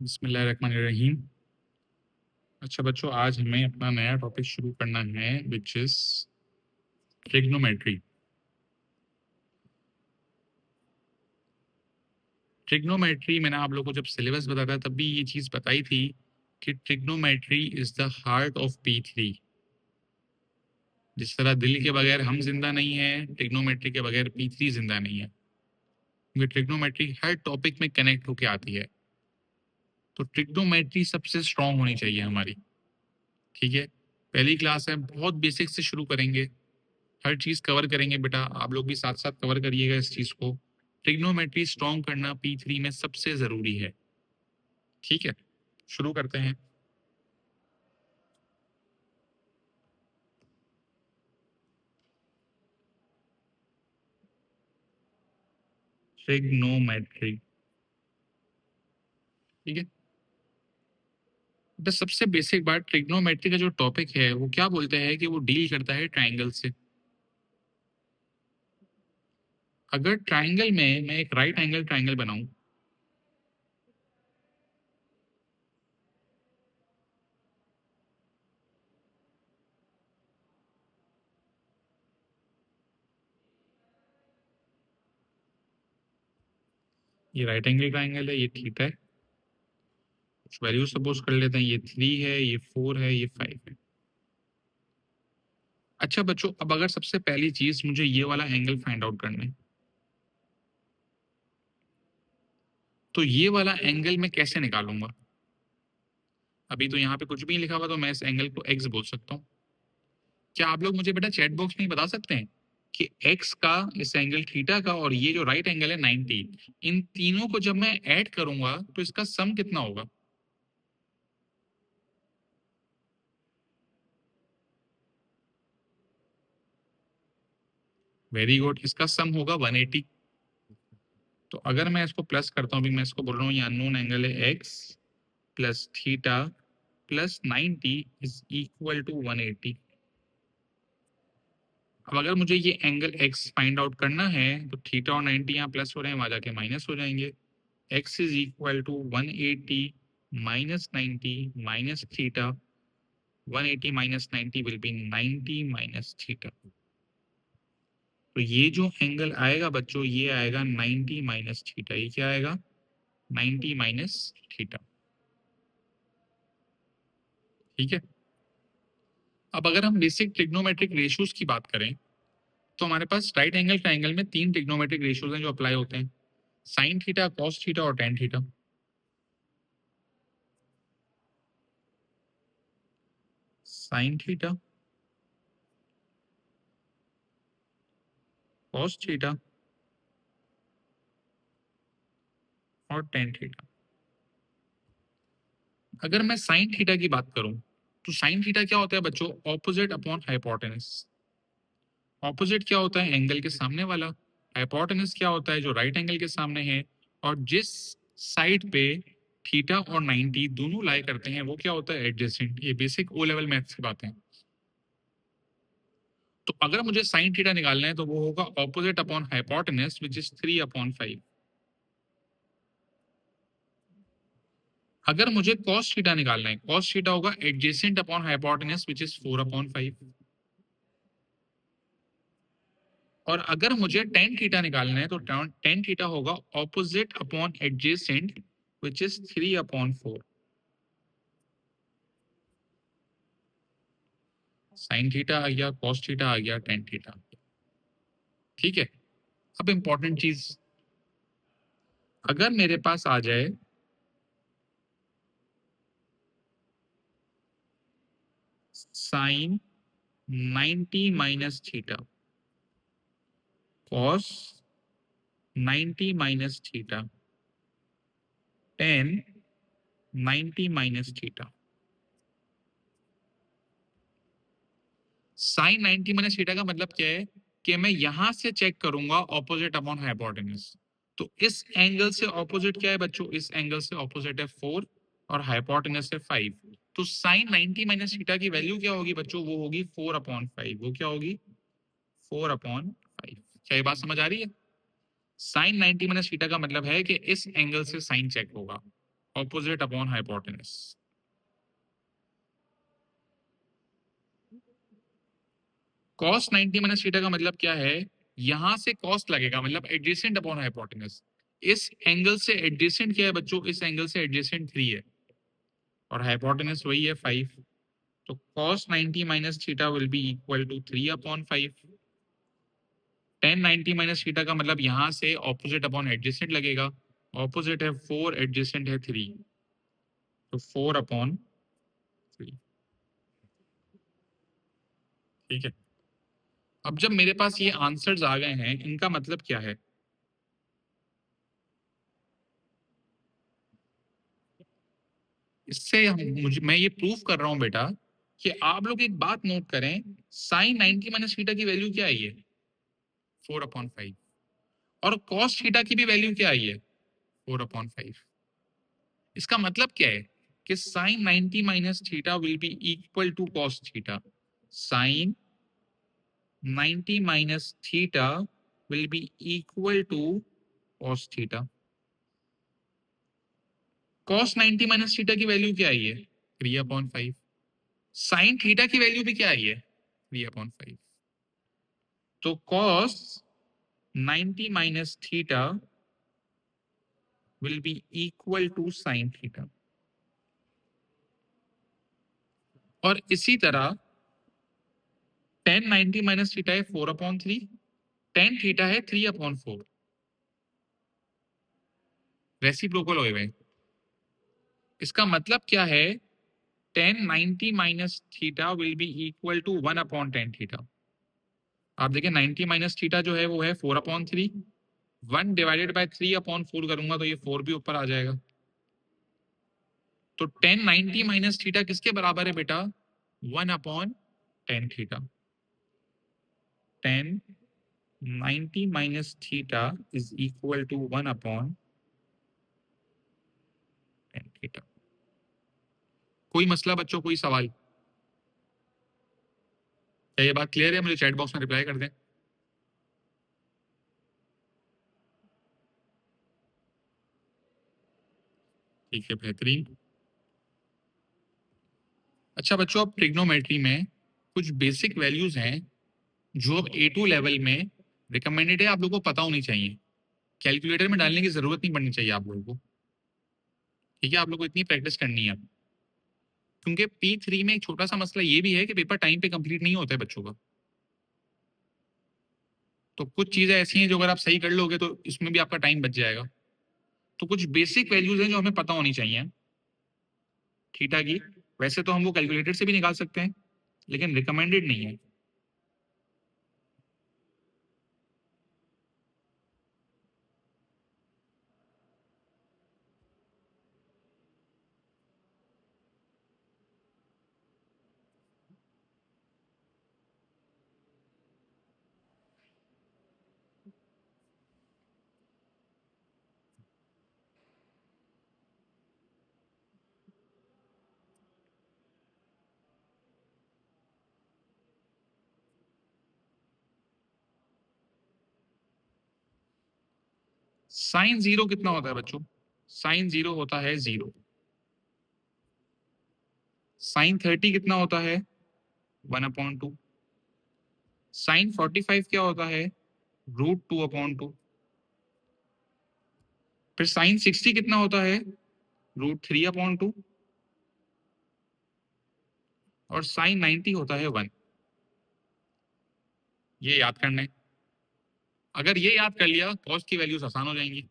बिस्मिल्लाहिर्रहमानिर्रहीम। अच्छा बच्चों, आज हमें अपना नया टॉपिक शुरू करना है विच इज ट्रिग्नोमेट्री। ट्रिग्नोमेट्री मैंने आप लोगों को जब सिलेबस बताया था तब भी ये चीज़ बताई थी कि trigonometry is the heart of P3। जिस तरह दिल के बगैर हम जिंदा नहीं है, ट्रिग्नोमेट्री के बगैर P3 जिंदा नहीं है, क्योंकि ट्रिग्नोमेट्री हर टॉपिक में कनेक्ट होके आती है। तो ट्रिग्नोमेट्री सबसे स्ट्रांग होनी चाहिए हमारी। ठीक है, पहली क्लास है, बहुत बेसिक से शुरू करेंगे, हर चीज कवर करेंगे बेटा। आप लोग भी साथ साथ कवर करिएगा इस चीज को। ट्रिग्नोमेट्री स्ट्रॉन्ग करना P3 में सबसे जरूरी है। ठीक है, शुरू करते हैं। ट्रिग्नोमेट्री, ठीक है। तो सबसे बेसिक बात, ट्रिग्नोमेट्री का जो टॉपिक है वो क्या बोलते हैं कि वो डील करता है ट्राइंगल से। अगर ट्राइंगल में मैं एक राइट एंगल ट्राइंगल बनाऊं, ये राइट एंगल ट्राइंगल है, ये थीटा है, कुछ वैल्यू सपोज कर लेते हैं, ये 3 है, ये 4 है, ये 5 है। अच्छा बच्चों, अब अगर सबसे पहली चीज मुझे ये वाला एंगल फाइंड आउट करना है, तो ये वाला एंगल मैं कैसे निकालूंगा? अभी तो यहाँ पे कुछ भी नहीं लिखा हुआ, तो मैं इस एंगल को एक्स बोल सकता हूँ। क्या आप लोग मुझे बेटा चैट बॉक्स में बता सकते हैं कि एक्स का, इस एंगल थीटा का, और ये जो राइट एंगल है 90, इन तीनों को जब मैं ऐड करूंगा तो इसका सम कितना होगा? वेरी गुड, इसका सम होगा 180। तो अगर मैं इसको प्लस करता हूँ, अभी मैं इसको बोल रहा हूँ ये अननोन एंगल है x plus theta plus 90 is equal to 180। अब अगर मुझे ये एंगल एक्स फाइंड आउट करना है तो थीटा और 90 यहाँ प्लस हो रहे हैं, वहां जाके माइनस हो जाएंगे। x is equal to 180 minus 90 minus theta. 180 minus 90 will be 90 minus theta. तो ये जो एंगल आएगा बच्चों, ये आएगा 90 माइनस थीटा। ये क्या आएगा? 90 माइनस थीटा। ठीक है। अब अगर हम बेसिक ट्रिग्नोमेट्रिक रेशियोज की बात करें, तो हमारे पास राइट एंगल ट्राइंगल में 3 ट्रिग्नोमेट्रिक रेशियोज हैं जो अप्लाई होते हैं, साइन थीटा, कॉस थीटा और tan theta. Sine theta, cos theta और टेन थीटा। अगर मैं साइन थीटा की बात करूं, तो साइन थीटा क्या होता है बच्चों? Opposite upon hypotenuse. ऑपोजिट क्या होता है? एंगल के सामने वाला। हाइपोटेनस क्या होता है? जो राइट एंगल के सामने है। और जिस साइड पे थीटा और 90 दोनों लाई करते हैं वो क्या होता है? एडजेसेंट। ये बेसिक ओ लेवल मैथ्स की बातें हैं। तो अगर मुझे साइन थीटा निकालना है तो वो होगा opposite upon hypotenuse which is 3/5। अगर मुझे कॉस थीटा निकालना है, कॉस थीटा होगा adjacent upon hypotenuse which is 4/5। और अगर मुझे टेन थीटा निकालना है तो टेन थीटा होगा opposite upon adjacent which is 3/4। Sine theta आ गया, कॉस थीटा आ गया, टेन थीटा आ गया। ठीक है। अब इंपॉर्टेंट चीज, अगर मेरे पास आ जाए sine 90 minus theta, cos 90 minus theta, tan 90 minus theta. Sine 90 minus theta का मतलब क्या है कि मैं यहां से चेक करूंगा ऑपोजिट अपॉन हाइपोटेनस। तो इस एंगल से ऑपोजिट क्या है बच्चों? इस एंगल से ऑपोजिट है 4 और हाइपोटेनस है 5। तो साइन 90 माइनस थीटा की वैल्यू क्या होगी बच्चों? वो होगी 4/5। वो क्या होगी? 4/5। क्या ये बात समझ आ रही है? साइन 90 माइनस थीटा का मतलब है कि इस एंगल से साइन चेक होगा opposite upon hypotenuse. Cos 90 minus theta का मतलब क्या है, यहां से कॉस्ट लगेगा, मतलब एडजेसेंट अपॉन हाइपोटेनस। इस एंगल से एडजेसेंट क्या है बच्चों, इस एंगल से एडजेसेंट 3 है और हाइपोटेनस वही है 5। तो cos 90 minus theta will be equal to 3 upon 5। tan 90 minus theta का मतलब यहां से ऑपोजिट अपॉन एडजेसेंट लगेगा। ऑपोजिट है 4, एडजेसेंट है 3, तो 4 अपॉन 3। ठीक है, अब जब मेरे पास ये आंसर्स आ गए हैं, इनका मतलब क्या है, इससे मैं ये प्रूफ कर रहा हूं बेटा कि आप लोग एक बात नोट करें, साइन 90 माइनस थीटा की वैल्यू क्या आई है, 4 अपॉन 5, और कॉस थीटा की भी वैल्यू क्या आई है, 4 अपॉन 5। इसका मतलब क्या है कि sine 90 minus theta will be equal to cos theta. Sine 90 minus theta will be equal to cos theta. Cos 90 minus theta की वैल्यू क्या आई है, 3 अपॉन 5। साइन थीटा की वैल्यू भी क्या आई है, 3 अपॉन 5। तो cos 90 minus theta will be equal to sine theta. और इसी तरह tan 90 माइनस थीटा है 4 अपॉन 3, tan थीटा है 3 अपॉन 4, रेसिप्रोकल हो गए। इसका मतलब क्या है, tan 90 minus theta will be equal to 1 upon tan theta. आप देखिए 90 माइनस थीटा जो है वो है 4 अपॉन 3, 1 डिवाइडेड बाय 3 अपॉन 4 करूंगा तो ये 4 भी ऊपर आ जाएगा। तो tan 90 माइनस थीटा किसके बराबर है बेटा, 1 upon tan theta. tan 90 minus theta is equal to 1 upon tan theta. कोई मसला बच्चों, कोई सवाल? क्या ये बात क्लियर है? मुझे चैट बॉक्स में रिप्लाई कर दें। ठीक है, बेहतरीन। अच्छा बच्चों, अब ट्रिग्नोमेट्री में कुछ बेसिक वैल्यूज हैं जो अब A2 लेवल में रिकमेंडेड है, आप लोगों को पता होनी चाहिए। कैलकुलेटर में डालने की जरूरत नहीं पड़नी चाहिए आप लोगों को। ठीक है, आप लोगों को इतनी प्रैक्टिस करनी है। क्योंकि P3 में एक छोटा सा मसला ये भी है कि पेपर टाइम पे कंप्लीट नहीं होता है बच्चों का। तो कुछ चीजें ऐसी हैं जो अगर आप सही कर लोगे तो इसमें भी आपका टाइम बच जाएगा। तो कुछ बेसिक वैल्यूज हैं जो हमें पता होनी चाहिए थीटा की। वैसे तो हम वो कैलकुलेटर से भी निकाल सकते हैं, लेकिन रिकमेंडेड नहीं है। साइन जीरो कितना होता है बच्चों, साइन जीरो होता है 0। साइन 30 कितना होता है, 1/2। साइन 45 क्या होता है, √2/2। फिर साइन 60 कितना होता है, √3/2। और साइन 90 होता है 1। ये याद करना है। अगर ये याद कर लिया, कॉस की वैल्यूज आसान हो जाएंगी।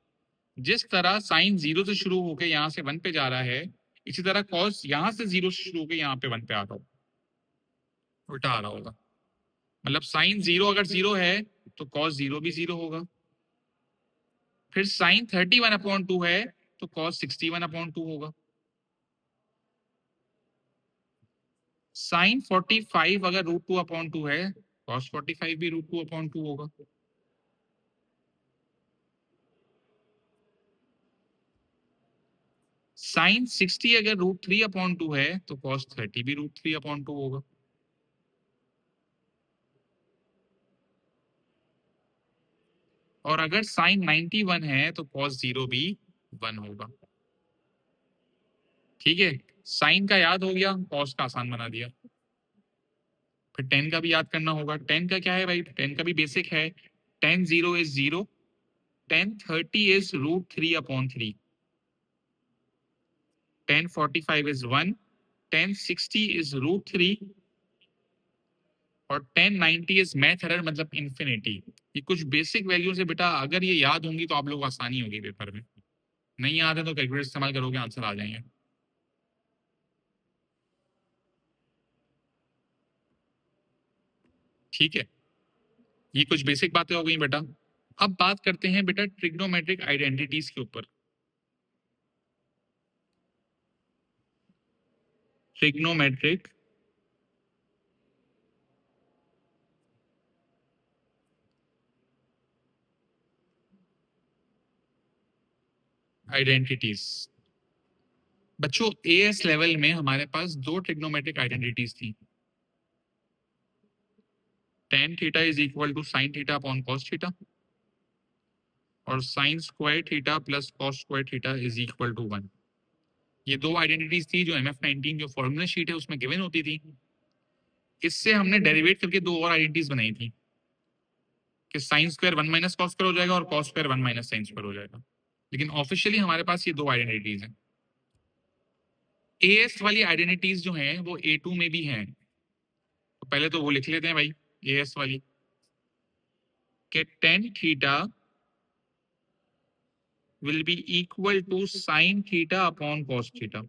जिस तरह साइन 0 से शुरू होकर यहां से 1 पे जा रहा है, इसी तरह कॉस यहां से 0 से शुरू होकर यहाँ पे 1 पे आ रहा हो, उल्टा आ रहा होगा। मतलब साइन 0 अगर 0 है तो कॉस 0 भी 0 होगा। फिर साइन 31/2 है तो कॉस 61/2 होगा। साइन 45 अगर √2/2 है, कॉस 45 भी √2/2 होगा। साइन 60 अगर √3/2 है तो कॉस 30 भी √3/2 होगा। और अगर साइन 91 है तो कॉस 0 भी 1 होगा। ठीक है, साइन का याद हो गया, कॉस का आसान बना दिया। फिर टेन का भी याद करना होगा। टेन का क्या है भाई, टेन का भी बेसिक है। Ten 0 is 0, ten 30 is √3/3, ten 45 is 1, ten 60 is √3 और टेन 90 इज मैथ एरर मतलब इंफिनिटी। ये कुछ बेसिक वैल्यूज है बेटा, अगर ये याद होंगी तो आप लोगों को आसानी होगी पेपर में। नहीं याद है तो कैलकुलेटर इस्तेमाल करोगे, आंसर आ जाएंगे। ठीक है, ये कुछ बेसिक बातें हो गई बेटा। अब बात करते हैं बेटा ट्रिग्नोमेट्रिक आइडेंटिटीज के ऊपर। Trigonometric identities. बच्चों एएस लेवल में हमारे पास दो ट्रिग्नोमेट्रिक आइडेंटिटीज थी। Tan theta is equal to sine theta upon cos theta और sine square theta plus cos square theta is equal to 1। ये दो आइडेंटिटीज थी जो MF19 जो फॉर्मूला शीट है उसमें गिवन होती थी। इससे हमने डेरिवेट करके दो और आइडेंटिटीज बनाई थी कि sine square 1 minus cos square हो जाएगा और cos square 1 minus sine square हो जाएगा। लेकिन ऑफिशियली हमारे पास ये दो आइडेंटिटीज हैं। एएस वाली आइडेंटिटीज जो हैं वो A2 में भी हैं, तो पहले तो वो लिख लेते हैं भाई। एएस वाली कि tan theta will be equal to sin theta upon cos theta.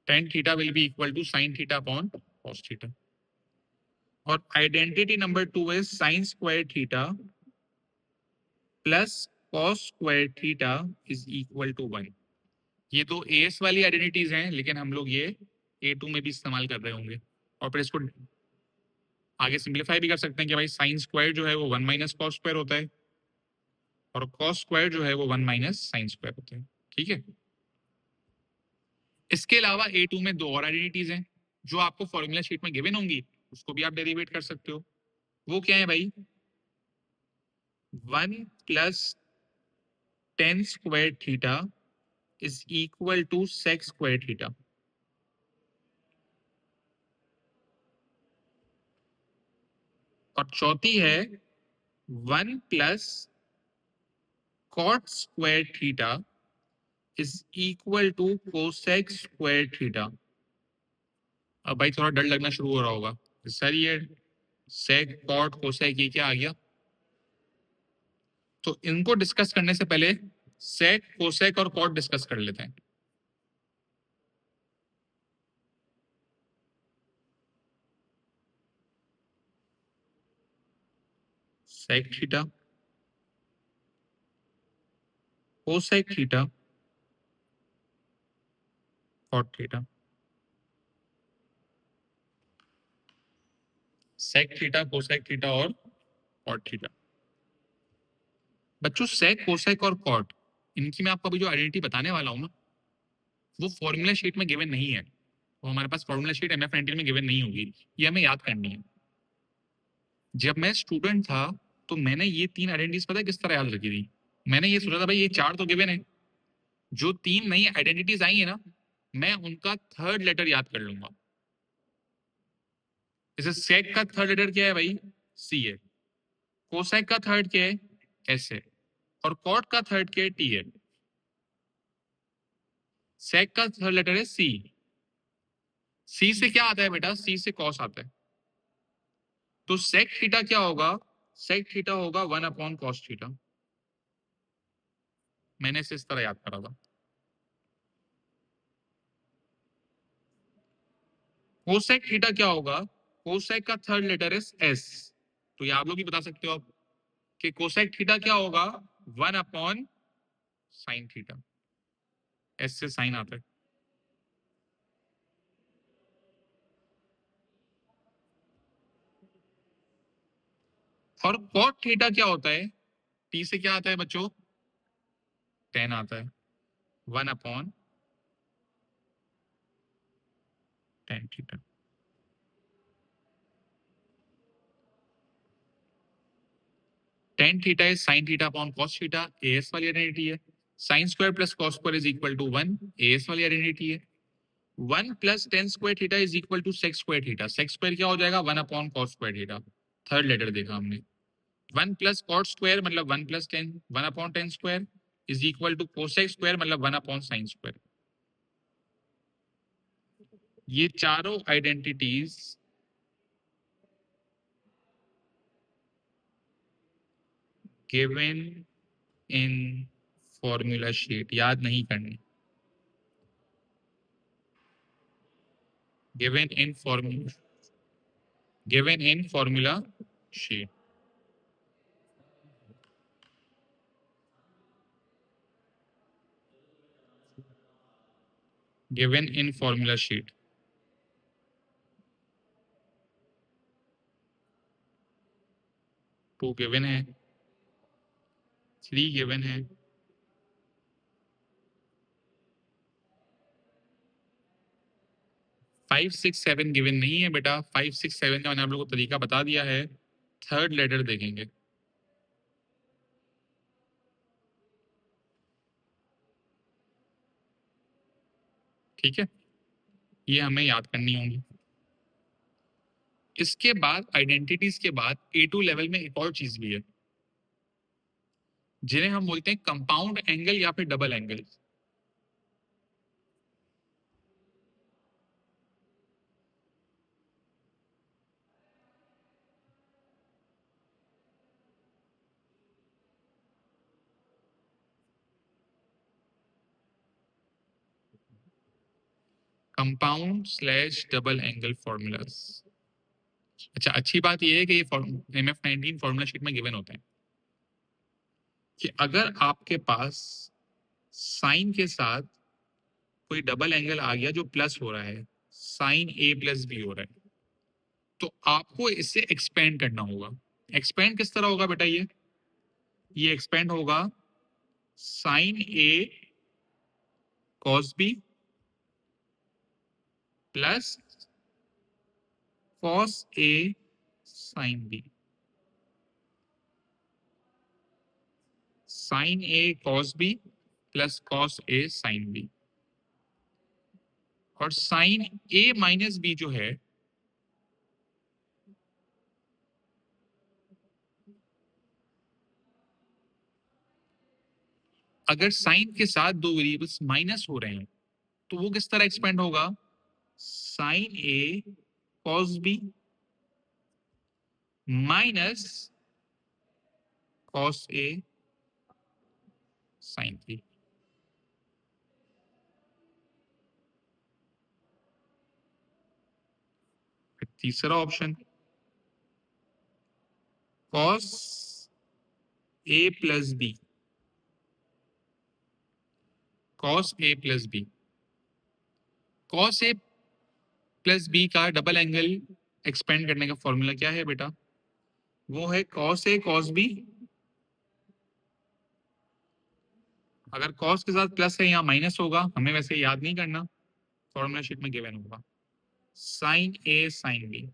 Tan theta will be equal to sin theta upon cos theta. और identity number 2 is sin square theta plus cos square theta is equal to 1। ये तो as वाली identities हैं, लेकिन हम लोग ये A2 में भी इस्तेमाल कर रहे होंगे। और फिर इसको आगे सिंप्लीफाई भी कर सकते हैं कि भाई साइन स्क्वायर जो है वो 1 माइनस कॉस स्क्वायर होता है और कॉस स्क्वायर जो है वो 1 माइनस साइन स्क्वायर होता है। ठीक है, इसके अलावा A2 में दो और आइडेंटिटीज हैं जो आपको फॉर्मूला शीट में गिवन होंगी, उसको भी आप डेरिवेट कर सकते हो। वो क्या है भाई, 1 plus tan square theta is equal to sec square theta. और चौथी है 1 plus cot square theta is equal to cosec square theta. अब भाई थोड़ा डर लगना शुरू हो रहा होगा, सर ये सेक कॉट कोसेक ये क्या आ गया। तो इनको डिस्कस करने से पहले सेक कोसेक और कॉट डिस्कस कर लेते हैं। Sec theta, cosec theta, cot theta. Sec theta, cosec theta और कॉट थीटा। बच्चों सेक, कोसेक और कॉट, इनकी मैं आपको अभी जो आइडेंटिटी बताने वाला हूं ना, वो फॉर्मूला शीट में गिवन नहीं है। वो हमारे पास फॉर्मूला शीट MF19 में गिवन नहीं होगी, ये हमें याद करनी है। जब मैं स्टूडेंट था तो मैंने ये तीन आइडेंटिटीज पता है किस तरह याद रखी थी। मैंने ये सोचा था भाई ये चार तो गिवन है, जो तीन नई आइडेंटिटीज आई है ना, मैं उनका थर्ड लेटर याद कर लूंगा। जैसे सेक का थर्ड लेटर क्या है भाई, सी है। कोसेक का थर्ड क्या है, एस है। और कॉट का थर्ड क्या है, टी है। सेक का थर्ड लेटर है सी। सी से क्या आता है बेटा, सी से कॉस आता है। तो सेक थीटा क्या होगा, सेक थीटा होगा 1 अपॉन कॉस थीटा। मैंने इसे इस तरह याद करा था। कोसेक थीटा क्या होगा, कोसेक का थर्ड लेटर इज एस। तो ये आप लोग भी बता सकते हो आप कि कोसेक थीटा क्या होगा, 1 अपॉन साइन थीटा। एस से साइन आता है। और कॉट थीटा क्या होता है, टी से क्या आता है बच्चों, टेन आता है। 1 upon tan theta. Tan theta is sine theta upon cos theta, एएस वाली आइडेंटिटी है। Sine square plus cos square is equal to 1, एएस वाली आइडेंटिटी है। 1 plus tan square theta is equal to sec square theta, sec square क्या हो जाएगा 1 upon cos square theta, third letter देखा हमने। 1 प्लस कॉट स्क्वायर मतलब 1 plus 10, 1 upon 10 square is equal to cosec square मतलब 1 अपॉन साइन स्क्वायर। ये चारों identities given in formula sheet, याद नहीं करनी, given in formula sheet. Given in formula sheet. 2 given है, 3 गिवन है, 5, 6, 7 गिवन नहीं है बेटा। 5, 6, 7 का मैंने आप लोगों को तरीका बता दिया है, थर्ड लेटर देखेंगे। ठीक है, ये हमें याद करनी होंगी। इसके बाद आइडेंटिटीज के बाद A2 लेवल में एक और चीज भी है, जिन्हें हम बोलते हैं कंपाउंड एंगल या फिर double angle. Compound slash double angle formulas. अच्छा, अच्छी बात यह है कि ये MF19 फॉर्मूला शीट में गिवन होते हैं कि अगर आपके पास साइन के साथ कोई डबल एंगल आ गया जो प्लस हो रहा है, साइन A प्लस B हो रहा है, तो आपको इसे एक्सपेंड करना होगा। एक्सपेंड किस तरह होगा बेटा? ये एक्सपेंड होगा sine A cos B plus cos A sine B। Sine A cos B plus cos A sine B। और साइन A माइनस B जो है, अगर साइन के साथ दो वेरिएबल्स माइनस हो रहे हैं तो वो किस तरह एक्सपेंड होगा? Sine A cos B minus cos A sine B। तीसरा option cos A plus B, cos A plus B। Cos A plus B का डबल एंगल एक्सपेंड करने का फॉर्मूला क्या है बेटा? वो है कॉस A कॉस B। अगर कॉस के साथ प्लस है यहाँ माइनस होगा, हमें वैसे याद नहीं करना, फॉर्मूला शीट में गिवन होगा साइन A साइन B।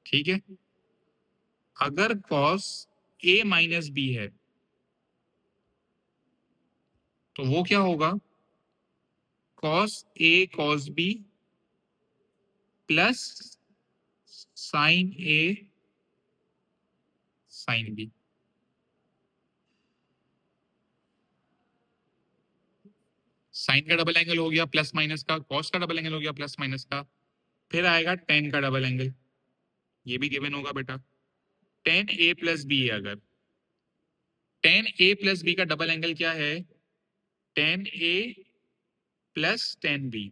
ठीक है, अगर कॉस A माइनस B है तो वो क्या होगा? Cos A cos B plus sine A sine B। Sine का डबल एंगल हो गया प्लस माइनस का, कॉस का डबल एंगल हो गया प्लस माइनस का, फिर आएगा टेन का डबल एंगल, ये भी गिवन होगा बेटा। टेन A प्लस B है, अगर टेन A प्लस B का डबल एंगल क्या है? Ten A plus ten B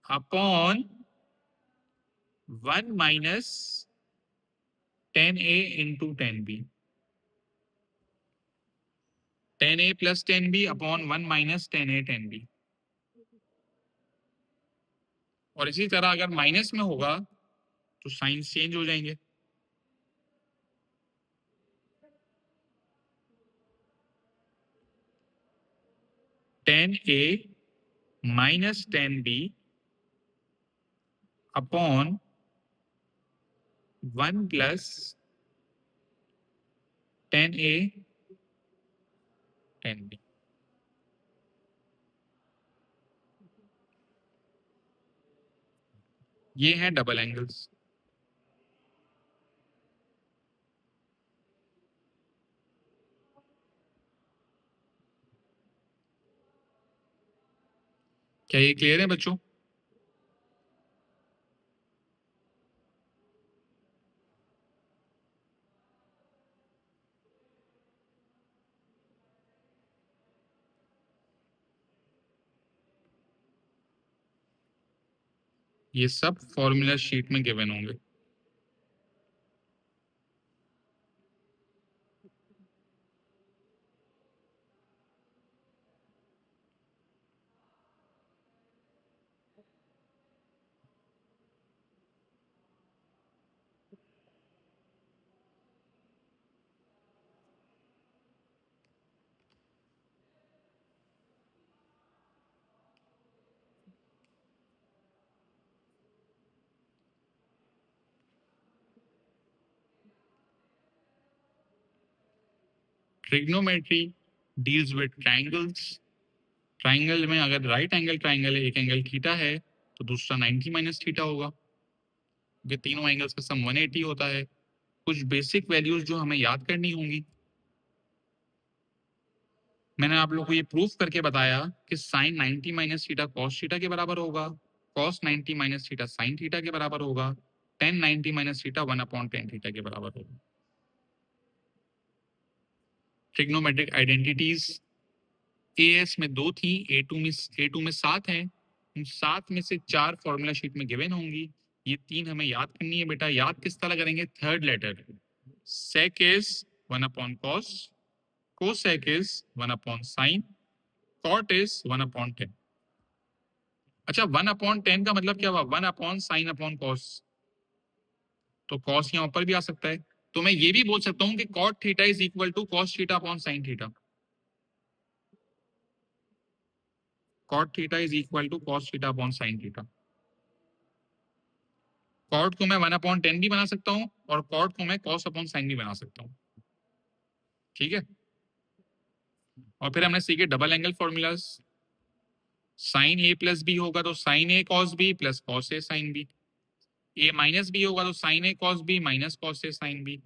upon 1 minus ten A into ten B। Ten A plus ten B upon 1 minus ten A ten B। और इसी तरह अगर minus में होगा तो साइंस चेंज हो जाएंगे। Ten A minus ten B upon 1 plus 10A 10B। ये हैं डबल एंगल्स। क्या ये क्लियर है बच्चों? ये सब फॉर्मूला शीट में गिवन होंगे। Trigonometry deals with triangles. Triangle में अगर राइट एंगल ट्रायंगल है, एक एंगल थीटा है तो दूसरा 90 माइनस थीटा होगा। ये तीनों एंगल्स का सम 180 होता है। कुछ बेसिक वैल्यूज जो हमें याद करनी होंगी। मैंने आप लोगों को ये प्रूफ करके बताया कि sine 90 minus theta cos theta के बराबर होगा, cos 90 minus theta sine theta के बराबर होगा, टेन 90 माइनस थीटा 1/10 थीटा के बराबर होगा। ट्रिग्नोमेट्रिक आइडेंटिटीज एएस में 2 थी, ए टू में 7 हैं। उन 7 में से 4 फॉर्मूला शीट में गिवन होंगी। ये 3 हमें याद करनी है बेटा। याद किस तरह करेंगे? Third letter sec is 1/cos, cosec is 1/sin, cot is 1/10। अच्छा, 1/10 का मतलब क्या हुआ? 1/sin/cos। तो cos यहाँ ऊपर भी आ सकता है। तो मैं ये भी बोल सकता हूं कि cot theta is equal to cos theta upon sin theta. cot theta is equal to cos theta upon sin theta. Cot को मैं 1/10 भी बना सकता हूं और कॉट को मैं cos अपॉन sin भी बना सकता हूं। ठीक है। और फिर हमने सीखे डबल एंगल फॉर्मूलाज। साइन ए प्लस बी होगा तो sign A cos B plus cos A sine B. A minus B होगा तो sign A cos B minus cos A sine B.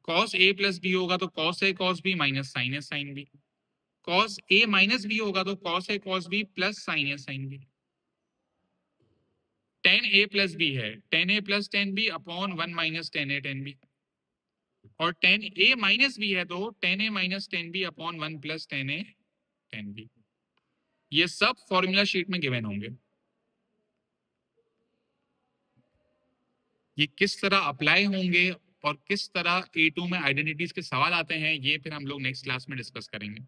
Cos A plus B होगा तो cos A cos B minus sign A sine B. Cos A minus B होगा तो cos A cos B plus sign A sine B. Ten A plus B है, tan A plus tan B upon 1 minus tan A tan B. और tan A minus B है तो tan A minus tan B upon 1 plus tan A tan B. ये सब formula sheet में given होंगे। ये किस तरह अप्लाई होंगे और किस तरह A2 में आइडेंटिटीज के सवाल आते हैं, ये फिर हम लोग नेक्स्ट क्लास में डिस्कस करेंगे।